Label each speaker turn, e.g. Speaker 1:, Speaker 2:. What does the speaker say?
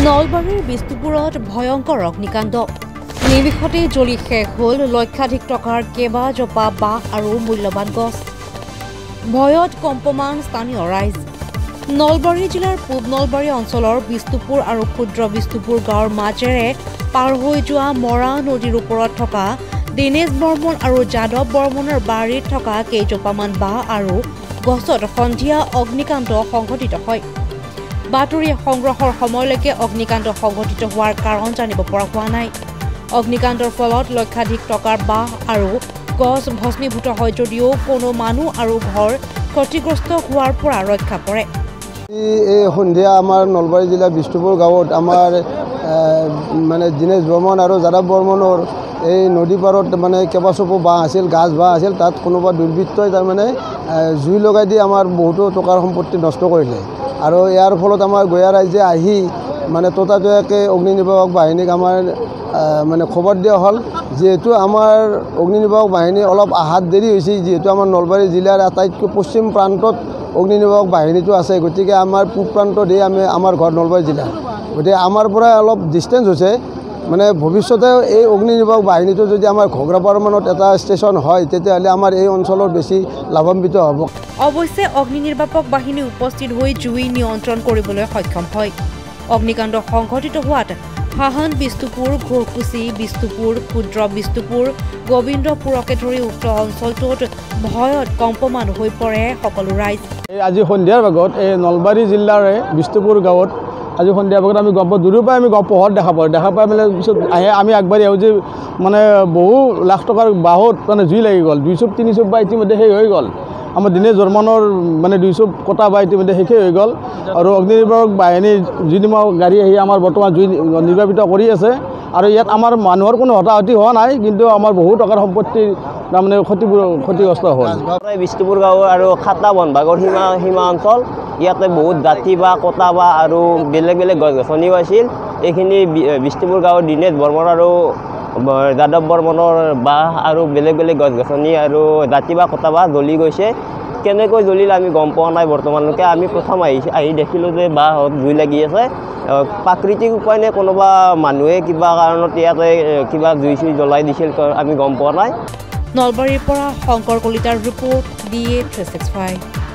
Speaker 1: নলবাৰীৰ বিষ্ণুপুৰত ভয়ংকৰ অগ্নিকাণ্ড নিমিষতে জ্বলি শেষ হ'ল লক্ষাধিক টকাৰ কেবা জপা বাঁহ আৰু মূল্যৱান গছ ভয়ত কম্পমান স্থানীয় ৰাইজ নলবাৰী জিলাৰ পূব নলবাৰী অঞ্চলৰ বিষ্ণুপুৰ আৰু ক্ষুদ্ৰ বিষ্ণুপুৰ গাঁৱৰ মাজেৰে পাৰ হৈ যোৱা মৰা নদীৰ ওপৰত থকা দিনেশ বৰ্মন আৰু যাদৱ বৰ্মনৰ বাৰীত থকা কেইজোপামান বাঁহ আৰু গছত সন্ধিয়া অগ্নিকাণ্ড সংঘটিত হয় বাতৰি সংগ্ৰহৰ সময়লৈকে অগ্নিকাণ্ড সংঘটিত হোৱাৰ কাৰণ জানিব পৰা হোৱা নাই অগ্নিকাণ্ডৰ ফলত লক্ষাধিক টকাৰ বাঁহ আৰু গছ ভস্মীভূত হয় যদিও কোনো মানুহ আৰু ঘৰ ক্ষতিগ্ৰস্ত হোৱাৰ পৰা ৰক্ষা পৰে
Speaker 2: এই সন্ধিয়া আমাৰ নলবাৰী জিলা বিষ্ণুপুৰ গাঁৱত আমাৰ মানে দিনেশ বৰ্মন আৰু যাদৱ বৰ্মনৰ এই নদী পাৰত মানে কেইবাচপো বাঁহ আছিল গাছ বাঁহ আছিল তাত কোনোবা দুৰ্বৃত্তই তাৰমানে জুই লগাই দি আমাৰ বহুতো টকাৰ সম্পত্তি নষ্ট কৰিলে আৰু ইয়াৰ ফলত আমাৰ গঞা ৰাইজে আহি মানে ততাতৈয়াকৈ অগ্নি নিৰ্বাপক বাহিনীক আমাৰ মানে খবৰ দিয়া হ'ল যিহেতু আমাৰ অগ্নি নিৰ্বাপক বাহিনী অলপ আহাত দেৰি হৈছে যিহেতু আমাৰ নলবাৰী জিলাৰ আটাইতকৈ পশ্চিম প্ৰান্তত অগ্নি নিৰ্বাপক বাহিনীটো আছে গতিকে আমাৰ পূব প্ৰান্ততেই আমাৰ ঘৰ নলবাৰী জিলা গতিকে আমাৰ পৰা অলপ ডিষ্টেঞ্চ হৈছে মানে ভৱিষ্যতে এই অগ্নি নিৰ্বাপক বাহিনীটো যদি আমাৰ ঘগ্ৰাপাৰমানত এটা ষ্টেচন হয় তেতিয়াহ'লে আমাৰ এই অঞ্চলৰ বেছি লাভান্বিত হ'ব
Speaker 1: অৱশ্যে অগ্নি নিৰ্বাপক বাহিনী উপস্থিত হৈ জুই নিয়ন্ত্ৰণ কৰিবলৈ সক্ষম হয় অগ্নিকাণ্ড সংঘটিত হোৱাত হাহন বিষ্ণুপুৰ ঘোৰকুচি বিষ্ণুপুৰ ক্ষুদ্ৰ বিষ্ণুপুৰ গোবিন্দপুৰকে ধৰি উক্ত অঞ্চলটোত ভয়ত কম্পমান হৈ পৰে সকলো ৰাইজ
Speaker 3: আজি সন্ধিয়াৰ ভাগত এই নলবাৰী জিলাৰে বিষ্ণুপুৰ গাঁৱত আজি সন্ধিয়া ভাগত আমি গম পাওঁ দূৰৰ পৰাই আমি পোহৰ দেখা পাই মানে পিছত আহে আমি আগবাঢ়ি আহোঁ যে মানে বহু লাখ টকাৰ বাঁহত মানে জুই লাগি গ'ল 2 চুপ 3 চুপ বা ইতিমধ্যে শেষ হৈ গ'ল আমাৰ দিনেশ বৰ্মনৰ মানে 2 চুপ কটা বা ইতিমধ্যে শেষেই হৈ গ'ল আৰু অগ্নি নিৰ্বাপক বাহিনীৰ জুইনিমা গাড়ী আহি আমাৰ বৰ্তমান জুই নিৰ্বাপিত কৰি আছে আৰু ইয়াত আমাৰ মানুহৰ কোনো হতাহতি হোৱা নাই কিন্তু আমাৰ বহু টকাৰ সম্পত্তি তাৰমানে ক্ষতিগ্ৰস্ত হ'ল
Speaker 4: বিষ্ণুপুৰ গাঁও আৰু খাতা বনভাগৰ সীমা অঞ্চল ইয়াতে বহুত জাতি বা কটা বা আৰু বেলেগ বেলেগ গছ গছনিও আছিল এইখিনি বিষ্ণুপুৰ গাঁৱৰ দিনেশ বৰ্মন আৰু যাদৱ বৰ্মনৰ বাঁহ আৰু বেলেগ বেলেগ গছ গছনি আৰু জাতি বা কটা বাঁহ জ্বলি গৈছে কেনেকৈ জ্বলিল আমি গম পোৱা নাই বৰ্তমানলৈকে আমি প্ৰথম আহি দেখিলোঁ যে বাঁহত জুই লাগি আছে প্ৰাকৃতিক উপায় নে কোনোবা মানুহে কিবা কাৰণত ইয়াতে কিবা জুই চুই জ্বলাই দিছিল আমি গম পোৱা নাই
Speaker 1: নলবাৰীৰ পৰা শংকৰ কলিতাৰ ৰিপৰ্ট DA 365